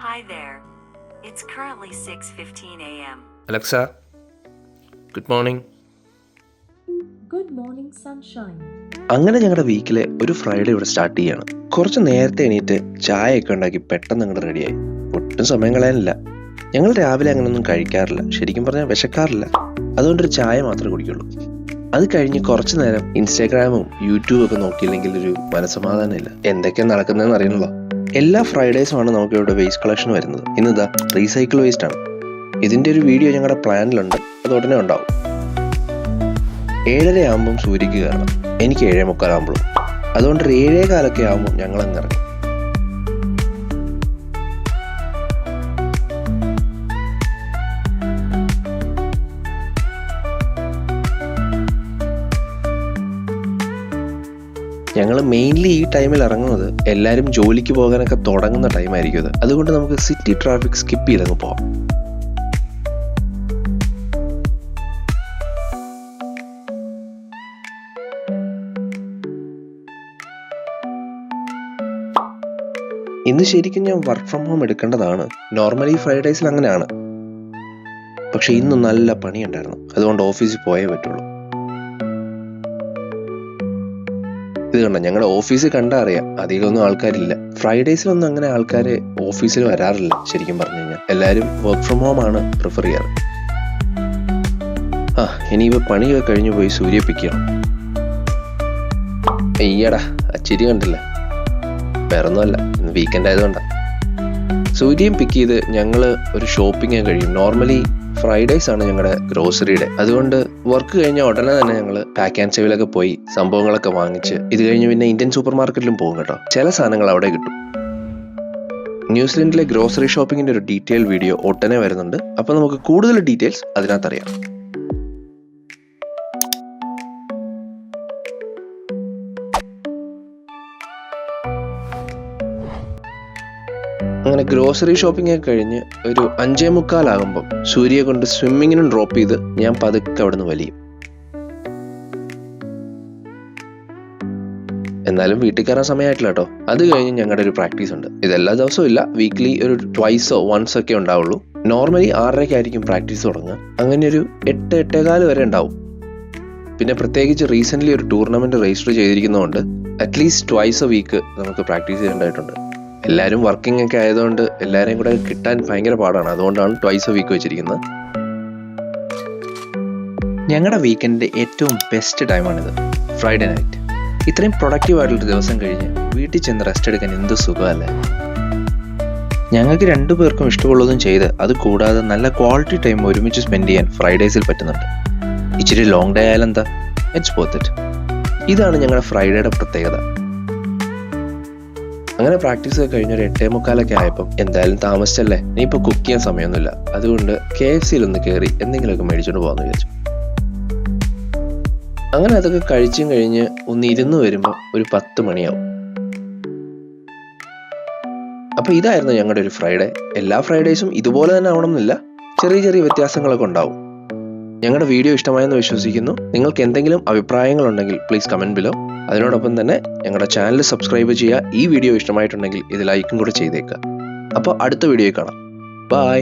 Hi there. It's currently 6:15 a.m. Alexa, good morning. Good morning, sunshine. അങ്ങനെ ഞങ്ങളുടെ വീക്കിലെ ഒരു Friday ഇവിടെ സ്റ്റാർട്ട് ചെയ്യാണ്. കുറച്ച് നേരത്തെ എണീറ്റ് ചായയൊക്കെ ഉണ്ടാക്കി പെട്ടെന്ന് അങ്ങോട്ട് റെഡിയായി. ഒട്ടും സമയം കളയാനില്ല. ഞങ്ങൾ രാവിലെ അങ്ങനെയൊന്നും കഴിക്കാറില്ല, ശരിക്കും പറഞ്ഞാൽ വിശക്കാറില്ല. അതുകൊണ്ടൊരു ചായ മാത്രമേ കുടിക്കുള്ളൂ. അത് കഴിഞ്ഞ് കുറച്ച് നേരം ഇൻസ്റ്റാഗ്രാമും യൂട്യൂബും ഒക്കെ നോക്കിയില്ലെങ്കിൽ ഒരു മനസ്സമാധാനമില്ല. എന്തൊക്കെയാണ് നടക്കുന്നതെന്ന് അറിയണല്ലോ. എല്ലാ ഫ്രൈഡേസുമാണ് നമുക്ക് ഇവിടെ വേസ്റ്റ് കളക്ഷൻ വരുന്നത്. ഇന്നിതാ റീസൈക്കിൾ വേസ്റ്റ് ആണ്. ഇതിൻ്റെ ഒരു വീഡിയോ ഞങ്ങളുടെ പ്ലാനിലുണ്ട്, അത് ഉടനെ ഉണ്ടാവും. 7:30 ആകുമ്പം സൂര്യക്ക് കയറണം. എനിക്ക് 7:45 ആകുമ്പോഴും. അതുകൊണ്ട് 7:15 ആകുമ്പോൾ ഞങ്ങൾ അങ്ങ് ഇറങ്ങും. ഞങ്ങൾ മെയിൻലി ഈ ടൈമിൽ ഇറങ്ങുന്നത് എല്ലാവരും ജോലിക്ക് പോകാനൊക്കെ തുടങ്ങുന്ന ടൈമായിരിക്കും അത്. അതുകൊണ്ട് നമുക്ക് സിറ്റി ട്രാഫിക് സ്കിപ്പ് ചെയ്തങ്ങ് പോവാം. ഇന്ന് ശരിക്കും ഞാൻ വർക്ക് ഫ്രം ഹോം എടുക്കേണ്ടതാണ്. നോർമലി ഫ്രൈഡേസിൽ അങ്ങനെയാണ്. പക്ഷെ ഇന്ന് നല്ല പണിയുണ്ടായിരുന്നു, അതുകൊണ്ട് ഓഫീസിൽ പോയേ പറ്റുള്ളൂ. ഇത് കണ്ട, ഞങ്ങളുടെ ഓഫീസിൽ കണ്ടാൽ അറിയാം അധികമൊന്നും ആൾക്കാരില്ല. ഫ്രൈഡേസിലൊന്നും അങ്ങനെ ആൾക്കാർ ഓഫീസിൽ വരാറില്ല. ശരിക്കും പറഞ്ഞു കഴിഞ്ഞാൽ എല്ലാവരും വർക്ക് ഫ്രം ഹോം ആണ് പ്രിഫർ ചെയ്യാറ്. ഇനിയിപ്പോൾ പണിയൊക്കെ കഴിഞ്ഞു പോയി സൂര്യ പിക്ക് ചെയ്യണം. ഈയടാ ചിരി കണ്ടില്ല, വേറൊന്നുമല്ല, ഇന്ന് വീക്കെൻഡ് ആയതുകൊണ്ടാണ്. സൂര്യയും പിക്ക് ചെയ്ത് ഞങ്ങൾ ഒരു ഷോപ്പിംഗ് കഴിയും. നോർമലി ഫ്രൈഡേസ് ആണ് ഞങ്ങളുടെ ഗ്രോസറിയുടെ. അതുകൊണ്ട് വർക്ക് കഴിഞ്ഞ ഉടനെ തന്നെ ഞങ്ങൾ പാക്ക് ആൻഡ് സേവിലൊക്കെ പോയി സംഭവങ്ങളൊക്കെ വാങ്ങിച്ച് ഇത് കഴിഞ്ഞ് പിന്നെ ഇന്ത്യൻ സൂപ്പർ മാർക്കറ്റിലും പോകും കേട്ടോ. ചില സാധനങ്ങൾ അവിടെ കിട്ടും. ന്യൂസിലൻഡിലെ ഗ്രോസറി ഷോപ്പിങ്ങിന്റെ ഒരു ഡീറ്റെയിൽ വീഡിയോ ഒട്ടനെ വരുന്നുണ്ട്. അപ്പൊ നമുക്ക് കൂടുതൽ ഡീറ്റെയിൽസ് അതിനകത്തറിയാം. അങ്ങനെ ഗ്രോസറി ഷോപ്പിംഗ് ഒക്കെ കഴിഞ്ഞ് ഒരു 5:45 ആകുമ്പം സൂര്യയെ കൊണ്ട് സ്വിമ്മിങ്ങിനും ഡ്രോപ്പ് ചെയ്ത് ഞാൻ പതുക്കെ അവിടെ നിന്ന് വലിയും. എന്നാലും വീട്ടിൽ കയറാൻ സമയമായിട്ടില്ല കേട്ടോ. അത് കഴിഞ്ഞ് ഞങ്ങളുടെ ഒരു പ്രാക്ടീസ് ഉണ്ട്. ഇതെല്ലാ ദിവസവും ഇല്ല, വീക്ക്ലി ഒരു ട്വൈസോ വൺസോ ഒക്കെ ഉണ്ടാവുള്ളൂ. നോർമലി 6:30 പ്രാക്ടീസ് തുടങ്ങുക. അങ്ങനെ ഒരു 8-8:15 വരെ ഉണ്ടാവും. പിന്നെ പ്രത്യേകിച്ച് റീസെൻ്റ്ലി ഒരു ടൂർണമെന്റ് രജിസ്റ്റർ ചെയ്തിരിക്കുന്നതുകൊണ്ട് അറ്റ്ലീസ്റ്റ് ട്വൈസ് എ വീക്ക് നമുക്ക് പ്രാക്ടീസ് ചെയ്യേണ്ടതായിട്ടുണ്ട്. എല്ലാവരും വർക്കിംഗ് ഒക്കെ ആയതുകൊണ്ട് എല്ലാവരെയും കൂടെ കിട്ടാൻ ഭയങ്കര പാടാണ്. അതുകൊണ്ടാണ് ട്വൈസ് എ വീക്ക് വെച്ചിരിക്കുന്നത്. ഞങ്ങളുടെ വീക്കെൻഡിൻ്റെ ഏറ്റവും ബെസ്റ്റ് ടൈമാണിത്, ഫ്രൈഡേ നൈറ്റ്. ഇത്രയും പ്രൊഡക്റ്റീവ് ആയിട്ടുള്ളൊരു ദിവസം കഴിഞ്ഞ് വീട്ടിൽ ചെന്ന് റെസ്റ്റ് എടുക്കാൻ എന്ത് സുഖമല്ലേ. ഞങ്ങൾക്ക് 2 പേർക്കും ഇഷ്ടമുള്ളതും ചെയ്ത് അത് കൂടാതെ നല്ല ക്വാളിറ്റി ടൈം ഒരുമിച്ച് സ്പെൻഡ് ചെയ്യാൻ ഫ്രൈഡേസിൽ പറ്റുന്നുണ്ട്. ഇച്ചിരി ലോങ് ഡേ ആയാലെന്താ, ഇറ്റ്സ് വർത്ത് ഇറ്റ്. ഇതാണ് ഞങ്ങളുടെ ഫ്രൈഡേയുടെ പ്രത്യേകത. അങ്ങനെ പ്രാക്ടീസ് ഒക്കെ കഴിഞ്ഞൊരു 8:45 ആയപ്പം എന്തായാലും താമസിച്ചല്ലേ, ഇനിയിപ്പോൾ കുക്ക് ചെയ്യാൻ സമയമൊന്നുമില്ല. അതുകൊണ്ട് KFCയിലൊന്ന് കയറി എന്തെങ്കിലുമൊക്കെ മേടിച്ചോണ്ട് പോകാമെന്ന് വിചാരിച്ചു. അങ്ങനെ അതൊക്കെ കഴിച്ചും കഴിഞ്ഞ് ഒന്ന് ഇരുന്ന് വരുമ്പോൾ ഒരു 10 മണിയാവും. അപ്പൊ ഇതായിരുന്നു ഞങ്ങളുടെ ഒരു ഫ്രൈഡേ. എല്ലാ ഫ്രൈഡേസും ഇതുപോലെ തന്നെ ആവണമെന്നില്ല, ചെറിയ ചെറിയ വ്യത്യാസങ്ങളൊക്കെ ഉണ്ടാവും. ഞങ്ങളുടെ വീഡിയോ ഇഷ്ടമായെന്ന് വിശ്വസിക്കുന്നു. നിങ്ങൾക്ക് എന്തെങ്കിലും അഭിപ്രായങ്ങളുണ്ടെങ്കിൽ പ്ലീസ് കമന്റ് ബിലോ. അതിനോടൊപ്പം തന്നെ ഞങ്ങളുടെ ചാനൽ സബ്സ്ക്രൈബ് ചെയ്യുക. ഈ വീഡിയോ ഇഷ്ടമായിട്ടുണ്ടെങ്കിൽ ഇത് ലൈക്കും കൂടെ ചെയ്തേക്കുക. അപ്പോൾ അടുത്ത വീഡിയോയിൽ കാണാം. ബൈ.